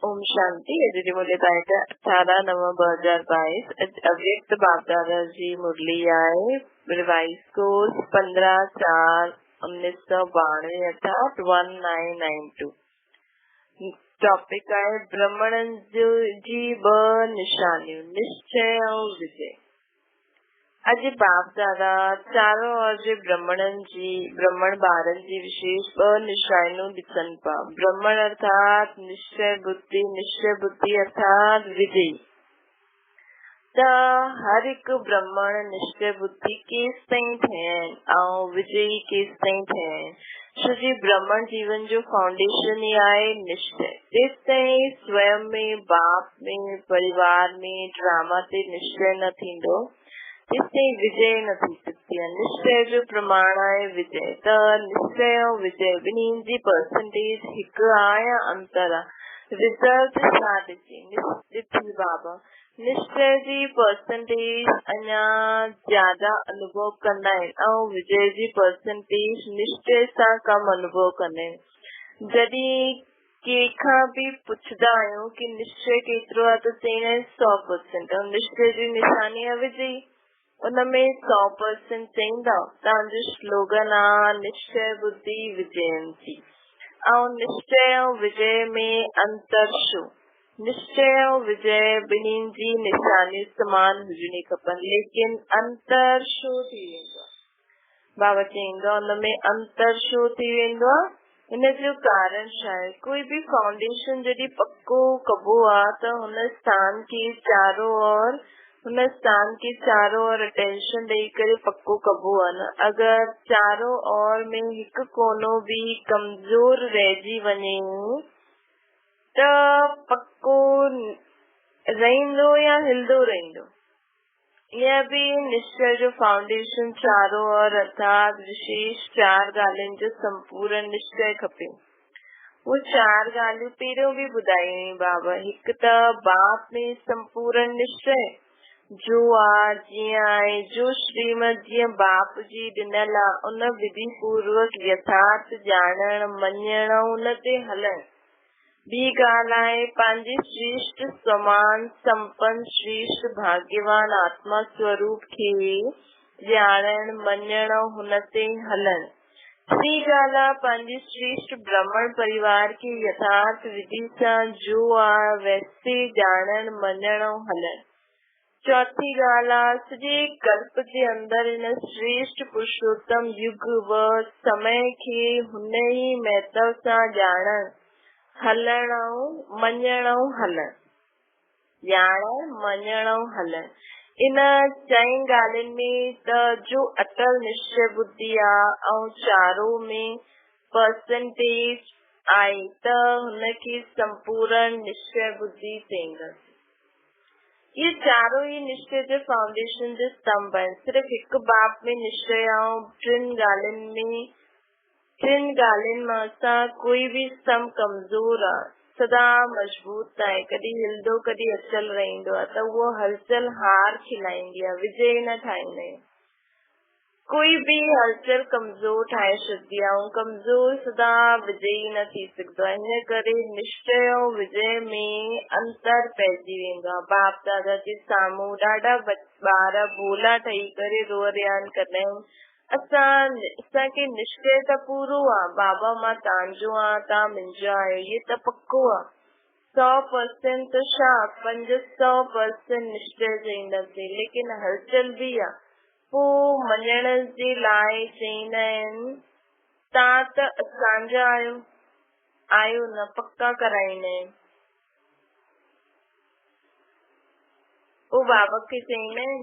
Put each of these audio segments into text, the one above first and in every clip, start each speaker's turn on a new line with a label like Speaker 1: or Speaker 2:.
Speaker 1: ओम शांति। यदि मुरली तारीख 18 नवंबर 2022 अव्यक्त बाप दादा जी मुरली आए। रिवाइज कोर्स 15/4/1992 अर्थात 1992। टॉपिक आहे ब्रह्मण जी ब निशानियों निश्चय और विजय। अॼु बाप दादा चारों ओर जे ब्रह्मण ॿारनि जी विशेष ॿ निशानियूं ॾिसनि पिया। ब्रह्मण अर्थात निश्चय बुद्धि अर्थात विजय। त हर हिकु ब्रह्मण निश्चय बुद्धि केस ताईं थियनि ऐं विजयी केस ताईं थियनि। छो जी ब्रह्मण जीवन जो फाउंडेशन ई आहे निश्चय। जेसि ताईं स्वयं में, बाप में, परिवार में ड्रामा ते निश्चय न थींदो इससे विजय न थी सकती है। निश्चय जो प्रमाण है विजय। त निश्चय और विजय ॿिन्हिनि जी परसेंटेज हिकु आहे या अंतर आहे। रिजल्ट छा ॾिठी बाबा। निश्चय जी परसेंटेज अञा ज्यादा अनुभव कंदा आहिनि ऐं विजय जी परसेंटेज निश्चय सां कम अनुभव कंदा आहिनि। जॾहिं कंहिंखां बि पुछंदा आहियूं कि निश्चय केतिरो आहे त चईंदा आहिनि 100%। ऐं निश्चय जी निशानी आहे विजय। उनमें 100% चईंदा। तव्हांजो स्लोगन आहे निश्चय बुद्धि विजयंती। ऐं निश्चय और विजय में अंतर छो। निश्चय और विजय ॿिन्हिनि जी निशानी समान हुजणी खपनि, लेकिन अंतर छो थी वेंदो आहे। बाबा चईंदो उनमें अंतर छो थी वेंदो आहे। इन जो कारण छा आहे। कोई भी फाउंडेशन जॾहिं पक्को कबो आहे त हुन स्थान के चारों ओर अटेंशन ॾेई करे पक्को कबो आहे न। अगर चारों ओर में हिकु कोनो भी कमजोर रहिजी वञे त पक्को रहंदो या हिलंदो रहंदो। यह भी निश्चय जो फाउंडेशन चारों ओर अर्थात विशेष 4 ॻाल्हियुनि जो संपूर्ण निश्चय खपे। वो 4 ॻाल्हियूं पहिरियों भी ॿुधायूं बाबा। हिकु त बाप में संपूर्ण निश्चय जो आहे जीअं आहे जो श्रीमत जीअं बाप जी ॾिनल आहे उन विधि पूर्वक यथार्थ ॼाणण मञण उन ते हलण। ॿी ॻाल्हि आहे पंहिंजे श्रेष्ठ समान संपन्न श्रेष्ठ भाग्यवान आत्मा स्वरूप खे ॼाणण मञण हुन ते हलण। टी ॻाल्हि आहे पंहिंजे श्रेष्ठ ब्राह्मण परिवार के यथार्थ विधि सां जो आहे वैसे ॼाणण मञण हलण। चौथी ॻाल्हि आहे सॼे कल्प जे अंदर इन श्रेष्ठ पुरुषोत्तम युग व समय खे हुन ई महत्व सां ॼाणण हलण ऐं मञण हलण। ॼाणण मञण हलण। इन 4 ॻाल्हियुनि में त जो अटल निश्चय बुद्धि आहे ऐं चारों में परसेंटेज आहे त हुनखे संपूर्ण निश्चय बुद्धि चईंदासीं। ये चारों ही निश्चय जो फाउंडेशन जो स्तंभ है। सिर्फ हिकु बाप में निश्चय ऐं 3 ॻाल्हियुनि मां सां कोई भी स्तंभ कमजोर आहे सदा मजबूत आहे। कॾहिं हिलंदो कॾहिं अचल रहंदो आहे त उहो हलचल हार खिलाईंदी आहे, विजय न ठाहींदा आहिनि। कोई भी हलचल कमजोर ठाहे छॾंदी आहे ऐं कमजोर सदा विजयी न थी सघंदो आहे। हिन करे निश्चय ऐं विजय में अंतर पइजी वेंदो आहे। बाप दादा जे साम्हूं ॾाढा ॿार भोला ठही करे रोअरियान कंदा आहिनि। असांखे निश्चय त पूरो आहे बाबा मां तव्हांजो आहियां तव्हां मुंहिंजा आहियो, ये त पक्को आहे। 100% त छा 500% निश्चय चईंदासीं, लेकिन हलचल भी आहे। पोइ मञण जे लाइ चईंदा आहिनि तव्हां त असांजा आहियो न, पक्का कराईंदा आहिनि। पोइ बाबा खे चईंदा आहिनि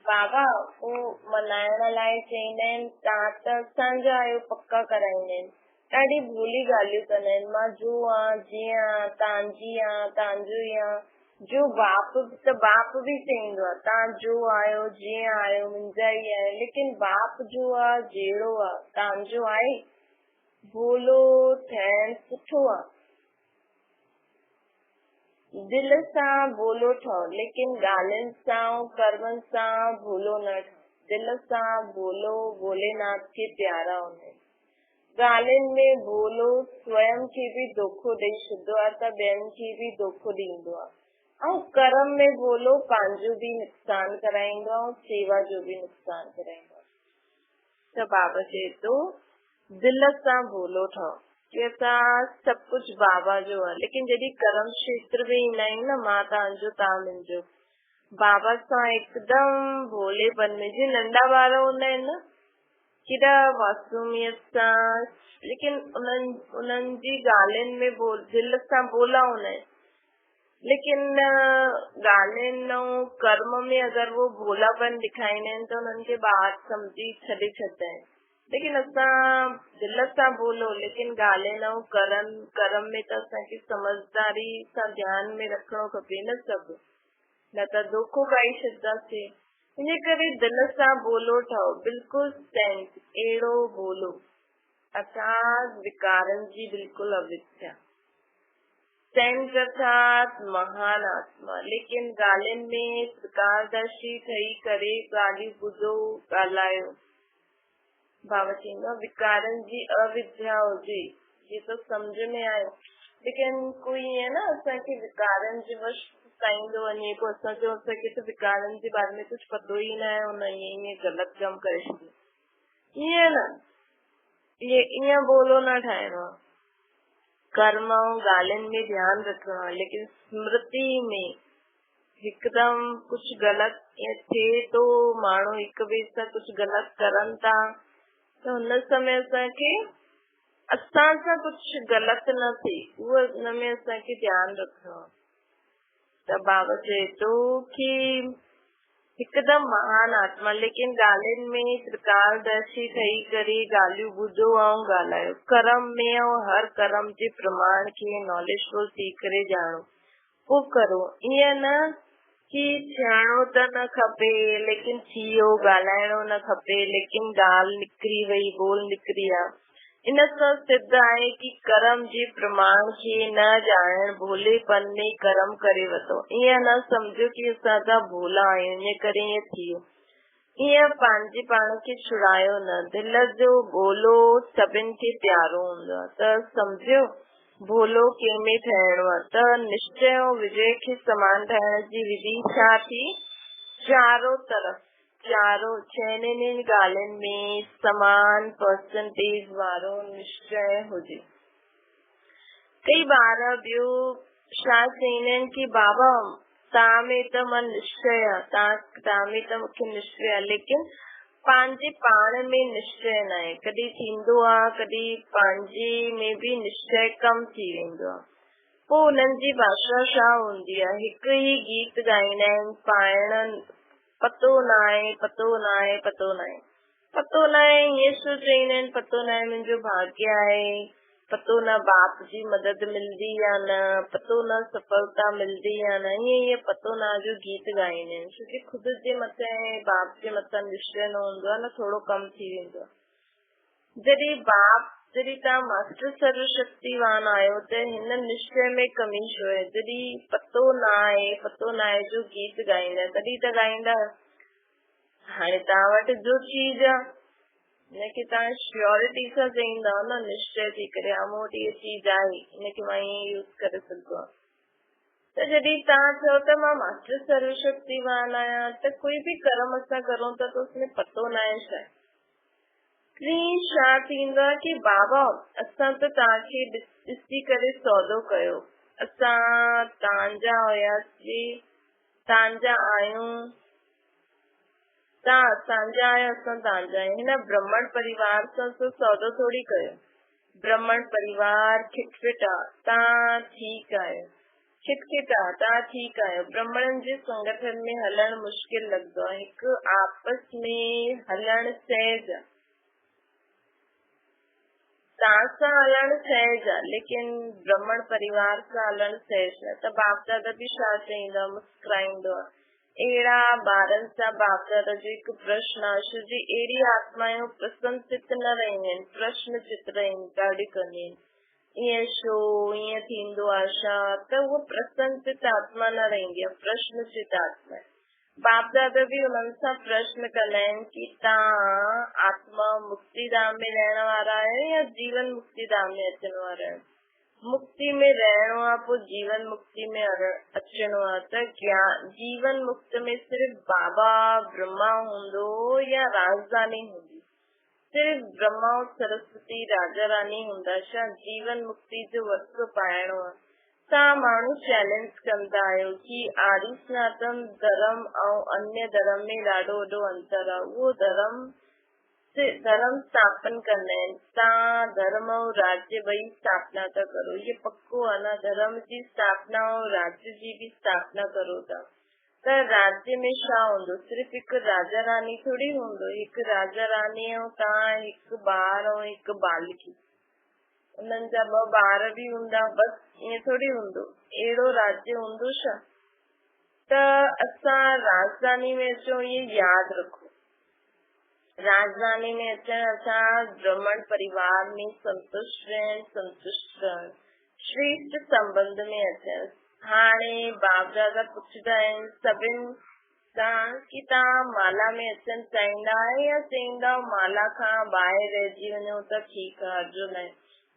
Speaker 1: बाबा पोइ मल्हाइण लाइ चईंदा आहिनि तव्हां त असांजा आहियो, पक्का कराईंदा आहिनि। ॾाढी भोली ॻाल्हियूं कंदा आहिनि। मां जो आहियां जीअं आहियां तव्हांजी आहियां तव्हांजो ई आहियां। जो बाप भी चईंदो आहे तव्हां जो आहियो जीअं आहियो मुंहिंजा ई आहियो, लेकिन बाप जो आहे जहिड़ो आहे तव्हांजो आहे। भोलो ठहण सुठो आहे, दिल सां भोलो ठहो, लेकिन ॻाल्हियुनि सां कर्मनि सां भोलो न ठहो। दिल सां भोलो भोलेनाथ खे प्यारा हूंदा आहिनि। ॻाल्हियुनि में भोलो स्वयं खे बि धोखो ॾेई छॾींदो आहे त ॿियनि खे बि धोखो ॾींदो आहे। ऐं कर्म में भोलो पंहिंजो बि नुक़सान कराईंदो आहे ऐं सेवा जो बि नुक़सान कराईंदो आहे। त बाबा चए थो दिल सां भोलो ठहो कि असां सभु कुछ बाबा जो आहे, लेकिन जॾहिं कर्म क्षेत्र में ईंदा आहियूं न, मां तव्हांजो तव्हां मुंहिंजो, बाबा सां हिकदमि भोलेपन में, जीअं नंढा ॿार हूंदा आहिनि न, केॾा मासूमियत सां, लेकिन उन्हनि जी ॻाल्हियुनि में दिल सां भोला हूंदा आहिनि, लेकिन ॻाल्हियुनि ऐं कर्म में अगरि वो भोलापन ॾेखारींदा आहिनि त उन्हनि खे ॿार सम्झी छॾे छॾंदा आहिनि। लेकिन असां दिल सां भोलो, लेकिन ॻाल्हियुनि ऐं कर्म में त असांखे समझदारी सां ध्यान में रखिणो खपे न सभु, न त धोखो खाई छॾंदासीं। इन करे दिल सां भोलो ठहो, बिल्कुलु सेंस अहिड़ो भोलो, अर्थात विकारनि जी बिल्कुलु अविद्या। सेंस अर्थात महान आत्मा, लेकिन ॻाल्हियुनि में प्रकारदर्शी ठही करे ॻाल्हियूं ॿुधो ॻाल्हायो। बाबा चईंदा विकारनि जी अविद्या हुजे, ये तो सम्झ में आयो, लेकिन कोई ईअं न असांखे विकारनि जे वश फसाईंदो वञे, पोइ असां चऊं असांखे त विकारनि जे बारे में कुझु पतो ई न आहे, हुन ईअं ग़लति कमु करे छॾियो, ईअं न, ईअं भोलो न ठाहिणो आहे। कर्म ऐं ॻाल्हियुनि में ध्यानु रखणो आहे, लेकिन स्मृति में हिकदमि कुझु ग़लति ईअं थिए थो, माण्हू हिक ॿिए सां कुझु ग़लति करनि था, त हुन समय असांखे असां सां कुझु ग़लति न थिए, उहो हुन में असांखे ध्यानु रखणो आहे। त बाबा चए थो कि हिकदमि महान आत्मा, लेकिन ॻाल्हियुनि में त्रिकालदर्शी ठही करे ॻाल्हियूं ॿुधो ऐं ॻाल्हायो। कर्म में ऐं हर कर्म जे प्रमाण खे नॉलेजफुल थी करे ॼाणो, पोइ करो। ईअं न कि थियणो त न खपे लेकिन थी वियो, ॻाल्हाइणो न खपे लेकिन ॻाल्हि निकिरी वई, बोल निकिरी आहे। इन सां सिद्ध आहे कि कर्म जे प्रमाण खे न ॼाणण भोलेपन में कर्म करे वरितो। ईअं न सम्झो कि असां त भोला आहियूं इन करे ईअं थी वियो, ईअं पंहिंजे पाण खे छुड़ायो न। दिल जो भोलो सभिनि खे प्यारो हूंदो आहे, त सम्झो भोलो कंहिंमें ठहिणो आहे। त निश्चय ऐं विजय खे समान ठाहिण जी विधि छा थी? चारों तरफ़ छहनि ॻाल्हियुनि में समान परसेंटेज वारो निश्चय हुजे। कई ॿार ॿियो छा चईंदा आहिनि कि बाबा तव्हां में त मन निश्चय आहे, तव्हां में त मूंखे निश्चय आहे, लेकिन पंहिंजे पाण में निश्चय न आहे। कॾहिं थींदो आहे, कॾहिं पंहिंजे में बि निश्चय कम थी वेंदो आहे। पोइ उन्हनि जी भाषा छा हूंदी आहे, हिकु ई गीत ॻाईंदा आहिनि, पाइण पतो न आहे, पतो न आहे, पतो न आहे, पतो न आहे, ईअं छो चईंदा आहिनि, पतो न आहे मुंहिंजो भाग्य आहे, पतो न बाप जी मदद मिलंदी या न, पतो न सफलता मिलंदी या न, ईअं पतो न जो गीत ॻाईंदा आहिनि, छोकी ख़ुदि जे मथां ऐं बाप जे मथां निश्चय न हूंदो आहे न, थोरो कम थी वेंदो आहे। जॾहिं तव्हां मास्टर सर्वशक्तिवान आहियो त हिन निश्चय में कमी छो आहे? जॾहिं पतो न आहे जो गीत ॻाईंदा, तॾहिं त ॻाईंदा। हाणे तव्हां वटि जो चीज आहे हिनखे तव्हां श्योरिटी सां चईंदा न, निश्चय थी करे मूं वटि इहा चीज आहे, हिनखे मां ईअं यूज़ करे सघंदो आहियां। त जॾहिं तव्हां चओ त मां मास्टर सर्वशक्तिवान आहियां, त कोई बि कर्म असां करूं था त उसमें पतो न आहे छा? छा थींदो आहे कि बाबा असां त तव्हांखे ॾिसी करे सौदो कयो, असां तव्हांजा हुयासीं, तव्हांजा आहियूं, तव्हां असांजा आहियो, असां तव्हांजा आहियूं। हिन ब्राह्मण परिवार सां सौदो थोरी कयो। ब्राह्मण परिवार खिटखिट आहे, तव्हां ठीकु आहियो, खिटखिट आहे, तव्हां ठीकु आहियो। ब्राह्मणनि जे संगठन में हलणु मुश्किल लॻंदो आहे, हिकु आपस में हलणु सहज आहे, तव्हां सां हलणु सहज आहे, लेकिन ब्राह्मण परिवार सां हलणु सहज आहे। त बाप दादा बि छा चईंदा, मुस्कुराईंदो आहे। अहिड़ा ॿारनि सां बाप दादा जो हिकु प्रश्न आहे, जी अहिड़ी आत्मायूं प्रसन्न चित न रहंदियूं आहिनि, प्रश्न चित ॾाढी कंदियूं आहिनि, ईअं छो, ईअं थींदो आहे छा? त उहो प्रसन्न चित आत्मा न रहंदी आहे, प्रश्न चित आत्मा। बाप दादा भी उन्हनि सां प्रश्न कंदा आहिनि कि तव्हां आत्मा मुक्ति धाम में रहण वारा आहियो या जीवन मुक्ति धाम में अचण वारा आहियो। मुक्ति में रहणो आहे, पोइ जीवन मुक्ति में अचणो आहे, त जीवन मुक्त में सिर्फ बाबा ब्रह्मा हूंदो या राजधानी हूंदी, सिर्फ ब्रह्मा और सरस्वती राजा रानी हूंदा छा? जीवन मुक्ति जो वरतो पाइणो आहे। तव्हां माण्हू चैलेंज कंदा आहियो कि आर्य सनातन धर्म ऐं अन्य धर्म में ॾाढो वॾो अंतर आहे, उहो धर्म स्थापन कंदा आहिनि, तव्हां धर्म और राज्य ॿई स्थापना था करो। ये पक्को आहे न, धर्म जी स्थापना और राज्य जी भी स्थापना करो था, त राज्य में छा हूंदो? सिर्फ हिकु राजा रानी थोड़ी हूंदो, हिकु राजा रानी ऐं तव्हां हिकु ॿार ऐं हिकु बालिकी, उन्हनि जा 2 ॿार भी हूंदा, बस ईअं थोड़ी हूंदो, अहिड़ो राज्य हूंदो छा? त असां राजधानी में अचूं, ये यादि रखो। राजधानी में अचण असां ब्राह्मण परिवार में संतुष्ट रहण, श्रेष्ठ संबंध में अचण। हाणे बाप दादा पुछंदा आहिनि सभिनि सां कि तव्हां माला में अचणु चाहींदा आहियो या चईंदा माला खां ॿाहिरि रहिजी वञो त ठीकु आहे, हर्जो न आहे।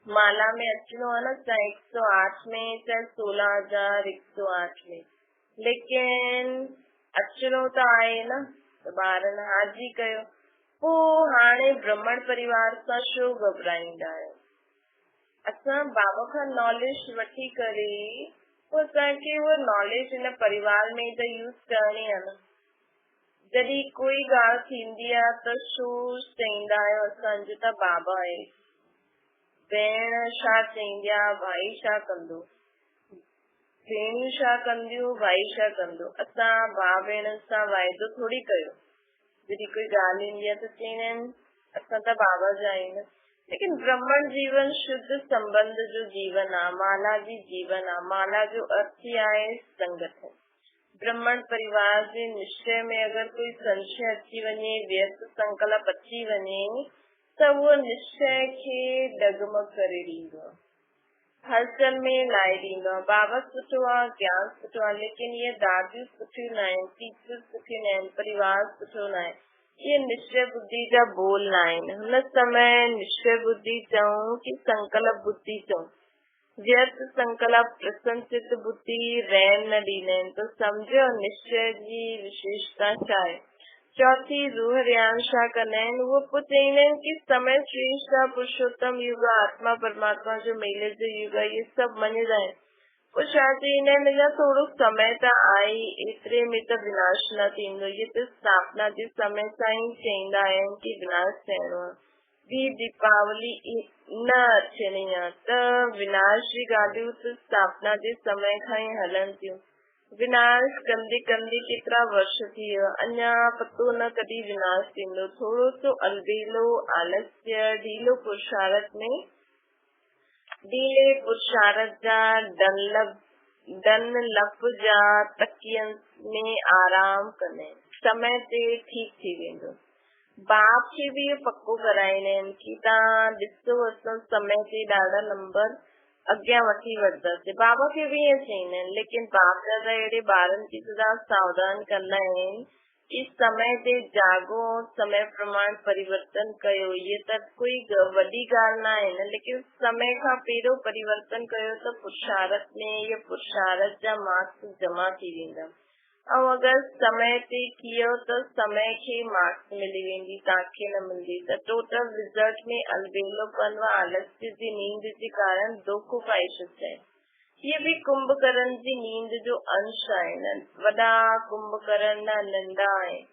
Speaker 1: माला में अचणो आहे न, चाहे 108 में चाहे 16,108 में, लेकिन अचणो त आहे न। त ॿारनि हाजी कयो। पोइ हाणे ब्राह्मण परिवार सां छो घबराईंदा आहियो? असां बाबा खां नॉलेज वठी करे पोइ असांखे उहा नॉलेज हिन परिवार में त यूज़ करणी आहे न। जॾहिं कोई ॻाल्हि थींदी आहे त छो चईंदा आहियो असांजो त बाबा आहे, भेण छा चईंदी आहे, भाई छा कंदो, भेणियूं छा कंदियूं, भाई छा कंदो। असां भाउ भेण सां वाइदो थोड़ी कयो। जॾहिं कोई ॻाल्हि ईंदी आहे त चईंदा आहिनि असां त बाबा जा आहियूं। लेकिन ब्रह्मण जीवन शुद्ध संबंध जो जीवन आहे, माला जी जीवन आहे। माला जो अर्थ ई आहे संगठन। ब्रह्मण परिवार जे निश्चय में अगर कोई संशय अची वञे, व्यर्थ संकल्प अची वञे, त उहो निश्चय खे डगमग करे ॾींदो आहे, हलचल में लाए ॾींदो आहे। बाबा सुठो आहे, ज्ञान सुठो आहे, लेकिन ये दादियूं सुठियूं न आहिनि, टीचर सुठियूं न आहिनि, परिवार सुठो न आहे। ये निश्चय बुद्धि जा बोल न आहिनि। हुन समय निश्चय बुद्धि चऊं कि संकल्प बुद्धि चऊं, व्यर्थ संकल्प प्रसन्नचित बुद्धि रहन न ॾींदा आहिनि। त सम्झो निश्चय जी विशेषता छा आहे। चौथी रूह रियान छा कंदा आहिनि, उहो पोइ चईंदा आहिनि कि समय श्रेष्ठ आहे, पुरुषोत्तम युग, आत्मा परमात्मा जो मेले जो युग आहे, ये सभु मञदा आहिनि। पोइ छा चईंदा आहिनि, अञा थोरो समय त आहे, एतिरे में त विनाश न थींदो। ये त स्थापना जे समय सां ई चईंदा आहिनि कि विनाश थियणो आहे। ॿी दीपावली न अचणी आहे, त विनाश जी ॻाल्हियूं त स्थापना जे समय खां ई हलनि थियूं। विनाश कंदे कंदे केतिरा वर्ष थी विया, अञा पतो न कॾहिं विनाश थींदो। थोरो सो अलबेलो, आलस्य, ढीलो पुरुषार्थ में, ढीले पुरुषार्थ जा डनलप जा तकियनि में आराम कंदा आहिनि, समय ते ठीक थी वेंदो। बाप खे बि इहो पको कराईंदा आहिनि कि तव्हां ॾिसो असां समय ते ॾाढा नंबर अॻियां वठी वठंदासीं। बाबा खे बि ईअं चईंदा आहिनि, लेकिन बाप दादा अहिड़े ॿारनि खे सदा सावधान कंदा आहिनि कि समय ते जागो और समय प्रमाण परिवर्तन कयो। ये त कोई वॾी ॻाल्हि न आहे न, लेकिन समय खां पहिरियों परिवर्तन कयो त पुरुषार्थ में या पुरुषार्थ जा मार्क्स जमा थी वेंदा। ऐं अगरि समय ते कयो त समय खे मार्क्स मिली वेंदी, तव्हांखे न मिलंदी। त टोटल रिज़ल्ट में अलबेलोपन व आलस्य जी नींद जे कारण दुख पाई सकता है। ये भी कुंभकर्ण जी नींद जो अंश आहिनि। वॾा कुंभकर्ण न नंढा आहिनि,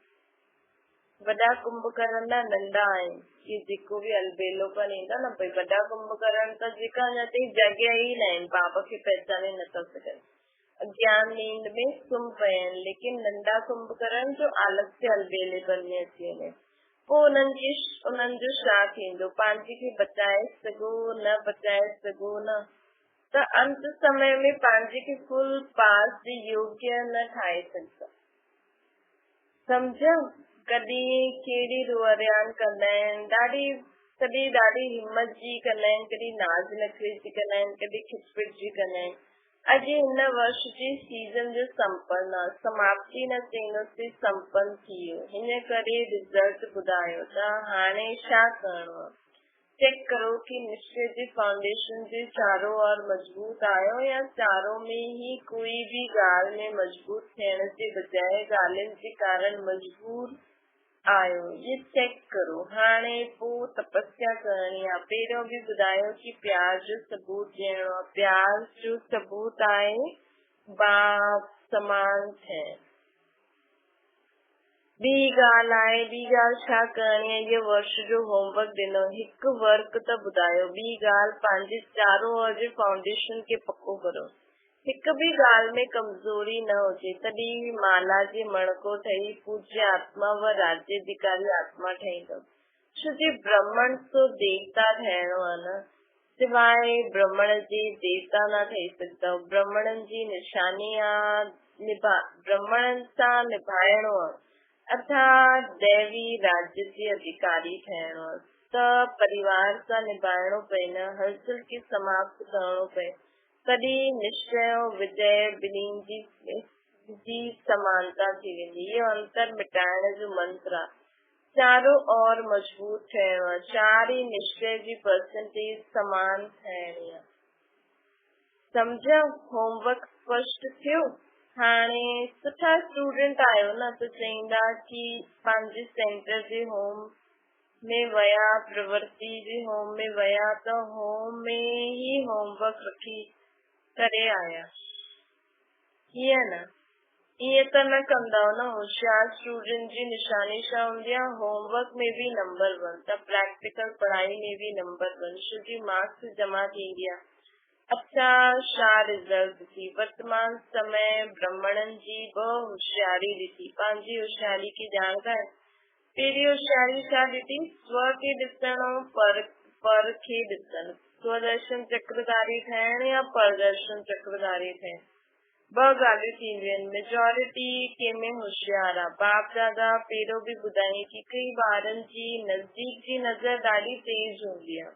Speaker 1: वॾा कुंभकर्ण न नंढा आहिनि। ये जेको बि अलबेलोपन ईंदो न, भई वॾा कुंभकर्ण त जेका अञा ताईं जॻह ई न आहिनि, बाबा खे पहचाने नथा सघनि, अज्ञान नींद में सुम्ही पिया आहिनि। लेकिन नंढा कुंभकर्ण जो आलस्य अलबेलेपन में अची वञे, पोइ उन्हनि जो छा थींदो, पंहिंजे खे बचाए सघो न बचाए सघो न, त अंत समय में पंहिंजे खे फुल पास जे योग्य न ठाहे सघंदा। सम्झो कॾहिं कहिड़ी रुअरियान कंदा आहिनि, कॾहिं ॾाढी हिम्मत जी कंदा आहिनि, कॾहिं नाज़ नखरे जी कंदा आहिनि, कॾहिं खिचपिट जी कंदा आहिनि। अॼु हिन वर्ष जी सीज़न जो संपन्न आहे, समाप्ति न थियण ते संपन्न थी वियो, हिन करे रिज़ल्ट ॿुधायो त हाणे छा करणो आहे। चेक करो कि निश्चय जी फाउंडेशन जे चारों ओर मजबूत आयो या चारों में ही कोई भी ॻाल्हि में मजबूत थियण जे बजाय ॻाल्हियुनि जे कारण मजबूर आयो, ये चेक करो। हाणे पोइ तपस्या करणी आहे। पहिरियों बि ॿुधायो कि प्यार जो सबूत ॾियणो आहे। प्यार जो सबूत आहे बाप समान थियण। ॿी ॻाल्हि आहे, ॿी ॻाल्हि छा करणी आहे, इहो वर्ष जो होमवर्क ॾिनो, हिकु वर्क त ॿुधायो। ॿी ॻाल्हि पंहिंजे चारों ओर जे फाउंडेशन खे पको करो। हिकु भी ॻाल्हि में कमजोरी न हुजे, तॾहिं माला जे मणको ठही पूज्य आत्मा व राज्याधिकारी आत्मा ठहींदो। छो जे ब्राह्मण तो देवता ठहिणो आहे न, सिवाय ब्राह्मण जे देवता न ठही सघंदव। ब्राह्मणनि जी निशानी आहे ब्राह्मणनि सां निभाइणो आहे, अर्थात दैवी राज्य जे अधिकारी ठहिणो आहे। त परिवार सां निभाइणो पए न, हलचल खे समाप्त करणो पए, तॾहिं निश्चय विजय ॿिन्हिनि जी समानता थी वेंदी। इहो अंतर मिटाइण जो मंत्र आहे। चारों ओर मजबूत थियणो आहे, चार ही निश्चय जी परसेंटेज समान थियणी आहे। सम्झो होमवर्क स्पष्ट थियो। हाणे सुठा स्टूडेंट आहियो न, त चईंदा कि पंहिंजे सेंटर जे होम में वया, प्रवृत्ति जे होम में वया, त होम में ही होमवर्क रखी करे आया, हीअं न, ईअं त न कंदव न। होशियार स्टूडेंट जी निशानी छा हूंदी आहे, होमवर्क में भी नंबर 1, त प्रैक्टिकल पढ़ाई में भी नंबर 1, छो जी मार्क्स जमा थींदी आहे। अच्छा छा रिजल्ट थी। वर्तमान समय ब्राह्मणनि जी ॿ होशियारी ॾिठी, पंहिंजी होशियारी की ॼाणकार। पहिरीं होशियारी छा ॾिठी, स्व खे ॾिसण ऐं पर खे ॾिसण, स्वदर्शन चक्रधारी ठहिण या परदर्शन चक्रधारी ठहिण। ॿ ॻाल्हियूं थींदियूं आहिनि। मेजोरिटी कंहिंमें होशियार आहे। बाप दादा पहिरियों बि ॿुधाई कि कई ॿारनि जी नज़दीक जी नज़र ॾाढी तेज हूंदी आहे,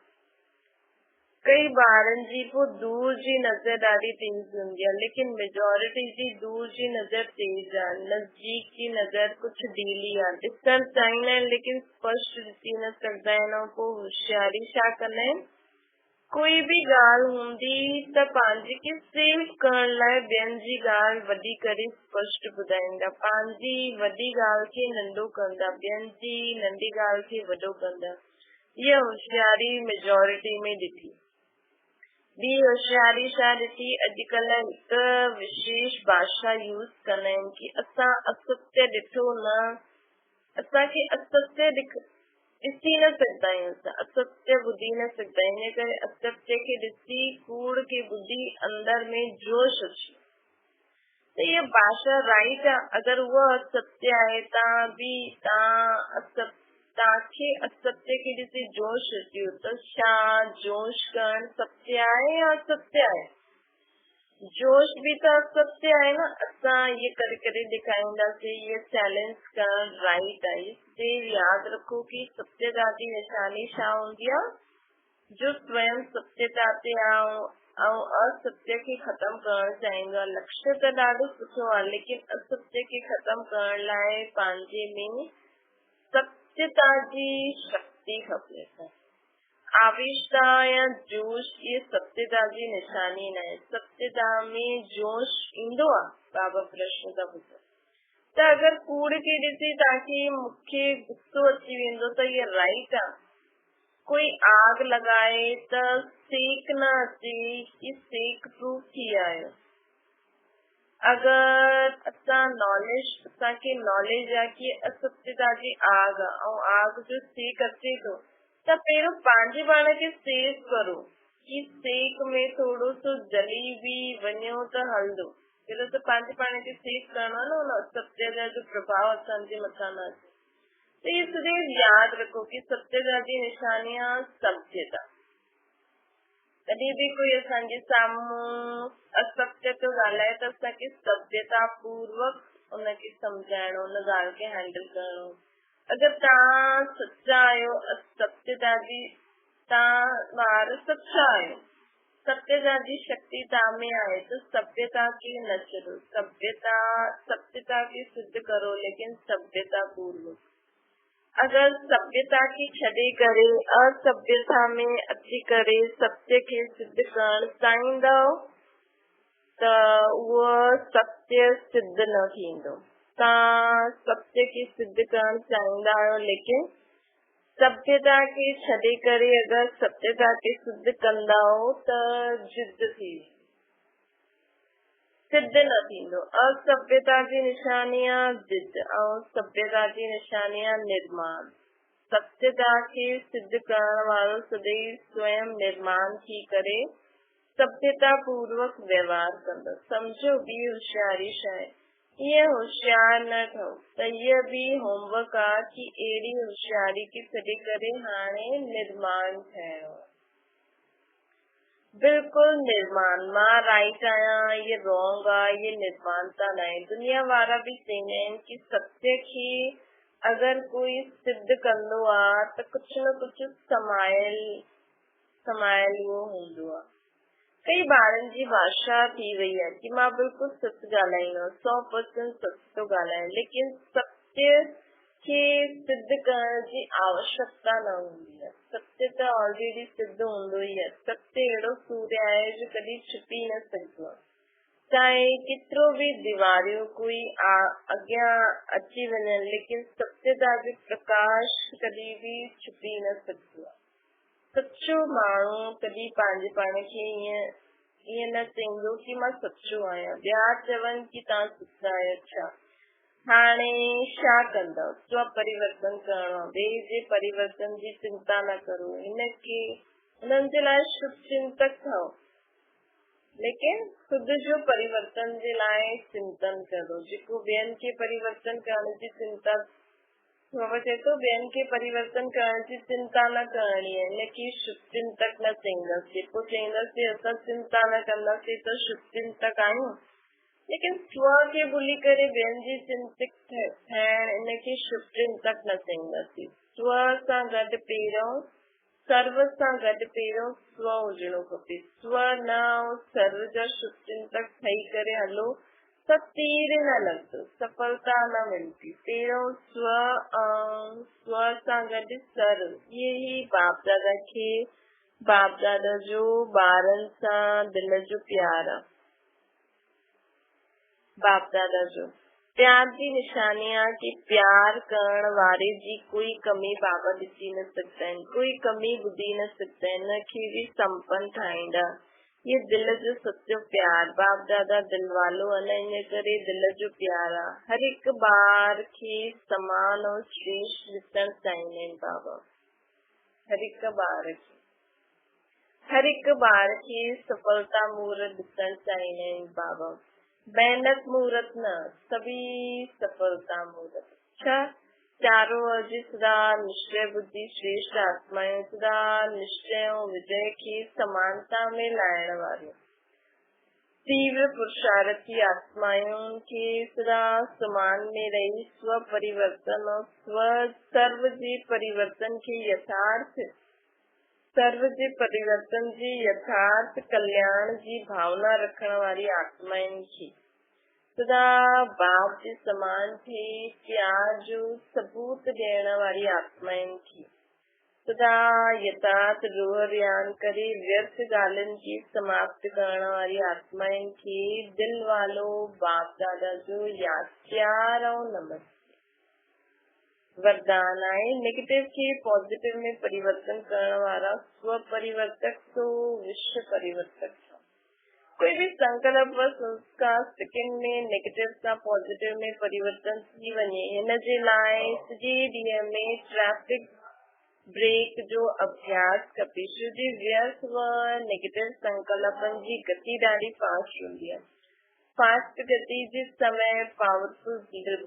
Speaker 1: कई ॿारनि जी पोइ दूर जी नज़र ॾाढी तेज हूंदी आहे, लेकिन मेजोरिटी जी दूर जी नज़र तेज आहे, नज़दीक जी नज़र कुझु ढीली आहे। ॾिसणु चाहींदा आहिनि लेकिन स्पष्ट ॾिसी न सघंदा आहिनि। ऐं पोइ होशियारी छा कंदा आहिनि, कोई भी ॻाल्हि हूंदी त पंहिंजे खे सेव करण लाइ ॿियनि जी ॻाल्हि वॾी करे स्पष्ट ॿुधाईंदा, पंहिंजी वॾी ॻाल्हि खे नंढो कंदा, ॿियनि जी नंढी ॻाल्हि खे वॾो कंदा। इहा होशियारी मेजोरिटी में ॾिठी। ॿी होशियारी छा ॾिठी, अॼुकल्ह हिकु विशेष भाषा यूज़ कंदा आहिनि कि असां असत्य ॾिठो न, असांखे असत्य ॾिसी न सघंदा आहियूं, असत्य ॿुधी न सघंदा आहियूं, इन करे असत्य खे ॾिसी कूड़ खे ॿुधी अंदर में जोश अचे। त इहा भाषा राइट आहे। अगरि उहा असत्य आहे, तव्हांखे असत्य खे ॾिसी जोश अचे, त छा जोश करणु सत्य आहे या असत्य आहे? जोश भी त असत्य आहे न। असां ये करे करे दिखाईंदासीं, ये चैलेंज करण राइट आहे। इससे याद रखो कि सत्यता जी निशानी छा हूंदी आहे, जो स्वयं सत्यता ते ऐं असत्य खे ख़तम करणु चाहींदो आहे। लक्ष्य त ॾाढो सुठो आहे, लेकिन असत्य खे ख़तम करण लाइ पंहिंजे में सत्यता जी शक्ति खपे। आवेशता या जोश ये सत्यता जी निशानी न आहे। सत्यता में जोश ईंदो आहे। बाबा प्रश्न था पुछनि त अगरि कूड़ खे ॾिसी तव्हांखे मूंखे गुस्सो अची वेंदो त इहा राइट आहे। कोई आग लॻाए त सेक न अचे कि सेक प्रूफ थी आयो। अगरि असांखे नॉलेज आहे कि असत्यता जी आग आहे ऐं आग जो सेक अचे थो, त पहिरियों पंहिंजे पाण खे सेव करो कि सेक में थोरो सो जली भी वञो त हलंदो। पहिरियों त पंहिंजे पाण खे सेव करणो आहे न, हुन असत्य जो प्रभाव असांजे मथां न अचे। तो ये सदैव याद रखो कि सत्यता जी निशानी आहे सभ्यता। कॾहिं भी कोई असांजे साम्हूं असत्य तो ॻाल्हाए त असांखे सभ्यता पूर्वक उनखे सम्झाइणो, उन ॻाल्हि खे हैंडल करणो। अगरि तव्हां सचा आहियो, सत्यता जी तव्हां ॿार सचा आहियो, सभ्यता जी शक्ति तामे आए तो सभ्यता की न चलो, सभ्यता की सिद्ध करो लेकिन सभ्यता पूर्वक। अगर सभ्यता की छॾे करे असभ्यता में अची करे सत्य के सिद्ध करण चाहींदव त उहो सत्य सिद्ध न थींदो। तव्हां सत्य की सिद्ध करण चाहींदा आहियो लेकिन सभ्यता के छॾे करे अगर सत्यता के सिद्ध कंदा हो त जिद्द थी सिद्ध न थींदो। असभ्यता जी निशानियां जिद्द ऐं सभ्यता जी निशानियां निर्माण। सत्यता के सिद्ध करण वारो सदैव स्वयं निर्माण थी करे सभ्यता पूर्वक व्यवहार कंदो। समझो बि होशियारी शइ, ये होशियार न ठहो त इहा बि होमवर्क आहे कि अहिड़ी होशियारी खे छॾे करे हाणे निर्माण ठहियो। बिल्कुल निर्माण, मां राइट आहियां, ये रॉन्ग आहे, ये निर्माणता न आहे। दुनिया वारा बि चवंदा आहिनि कि सत्य खे अगर कोई सिद्ध कंदो आहे त कुझु न कुझु समायल उहो हूंदो आहे। कई ॿारनि जी भाषा थी वई आहे कि मां बिल्कुल सच ॻाल्हाईंदो, 100% सच थो ॻाल्हायां, लेकिन सत्य खे सिद्ध करण जी आवश्यकता न हूंदी आहे। सत्य त ऑलरेडी सिद्ध हूंदो ई आहे। सत्य अहिड़ो सूर्य आहे जो कॾहिं छुपी न सघंदो आहे। चाहे केतिरो बि दीवारियूं कोई अॻियां अची वञनि लेकिन सत्यता जो प्रकाश कॾहिं बि छुपी न सघंदो आहे। सचो माण्हू कॾहिं पंहिंजे पाण खे ईअं न चवंदो कि मां सचो आहियां। ॿिया चवनि कि तव्हां सचा आहियो। छा हाणे छा कंदव? स्व परिवर्तन करणो आहे। ॿिए जे परिवर्तन जी चिंता न करो, हुननि जे लाइ शुभ चिंतक ठहो, लेकिन ख़ुदि जो परिवर्तन जे लाइ चिंतन करो। जेको ॿियनि खे परिवर्तन करण जी चिंता चए थो, ॿियनि खे परिवर्तन करण जी चिंता न करणी आहे, हिनखे शुभ चिंतक न चईंदासीं। पोइ चईंदासीं असां चिंता न कंदासीं त शुभ चिंतक आहियूं, लेकिन स्व खे भुली करे ॿियनि जी चिंतक थियण हिनखे शुभ चिंतक न चईंदासीं। स्व सां गॾु पहिरियों सर्व सां गॾु पहिरियों स्व हुजणो खपे। स्व न सर्व जा शुभ चिंतक ठही करे हलो त तीर न लॻंदो, सफलता न मिलंदी। पहिरियों स्व सां गॾु सर्व, इहे ई बाप दादा जो ॿारनि सां दिल जो प्यार आहे। बाप दादा जो प्यार जी निशानी आहे कि प्यार करण वारे जी कोई कमी बाबा ॾिसी न सघंदा आहिनि, कोई कमी ॿुधी न सघंदा आहिनि, हुनखे बि संपन्न ठाहींदा। ये दिल जो सच्चो प्यार, बाप दादा दिल वालो आहे, इन करे दिल जो प्यार आहे। हर हिकु ॿार खे समान और श्रेष्ठ ॾिसणु चाहींदा आहिनि बाबा। हर हिकु ॿार खे सफलता मुहूर्त ॾिसणु चाहींदा आहिनि बाबा। मेहनत मुहूर्त न, सभी सफलता मुहूर्त। छा चारों ओर जी सदा निश्चय बुद्धि श्रेष्ठ आत्माएं सदा निश्चय और विजय की समानता में लाइण वारियूं तीव्र पुरुषार्थी आत्माओं के सदा समान में रही स्व परिवर्तन और सर्व जी परिवर्तन के यथार्थ कल्याण जी भावना रखण वारी आत्माउनि खे सदा बाप जे समान थे प्यार जो सबूत ॾियण वारी आत्माउनि खे सदा यथार्थ रोह बयान करे व्यर्थ ॻाल्हियुनि खे समाप्त करण वारी आत्माउनि खे दिल वालो बाप दादा जो यादि प्यार ऐं नमस्ते। वरदान आहे नेगेटिव खे पॉजिटिव में परिवर्तन करण वारा स्व परिवर्तक तो विश्व परिवर्तक। कोई भी संकल्प व संस्कार सेकंड में नेगेटिव सां पॉजिटिव में परिवर्तन थी वञे, हिन जे लाइ सॼे ॾींहं में ट्रैफिक ब्रेक जो अभ्यास खपे। छोजी व्यर्थ व नेगेटिव संकल्पनि जी गति ॾाढी फास्ट हूंदी आहे। फास्ट गति जे समय पावरफुल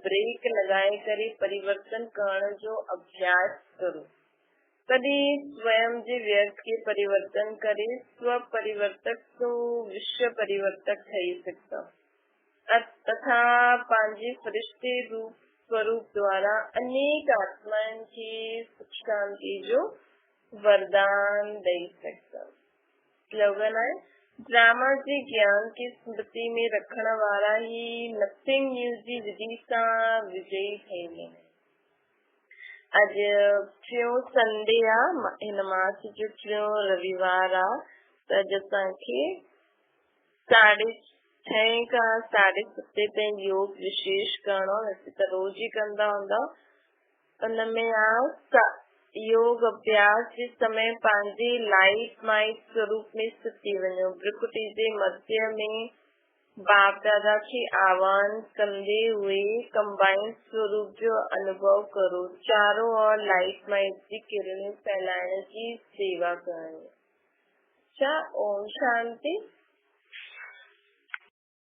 Speaker 1: ब्रेक लॻाए करे परिवर्तन करण जो अभ्यास करो, तॾहिं स्वयं जे व्यर्थ के परिवर्तन करे स्व परिवर्तक तो विश्व परिवर्तक ठही सघंदा तथा पंहिंजे फरिश्ते स्वरूप द्वारा अनेक आत्माउनि खे सुख शांति जो वरदान ॾेई सघंदा। स्लोगन है ड्रामा जी ज्ञान की स्मृति में रखण वाला ही नथिंग न्यूज जी विधि सा विजयी थई। अज टियों संडे आ हिन मास जो टियों रविवार आ त अॼु असांखे 6:30 खां 7:30 ताईं योग विशेष करणो। वैसे त रोज ही कंदा हूंदा। उनमें आ योग अभ्यास जे समय पंहिंजे लाइट माइट स्वरूप में स्थित थी वञो। प्रकृति जे मध्य में बाप दादा के आह्वान कंदे हुए कंबाइंड स्वरूप जो अनुभव करो। चारों ओर लाइट माइट की किरणें फैलाइण की सेवा करणी। अच्छा, ओम शांति।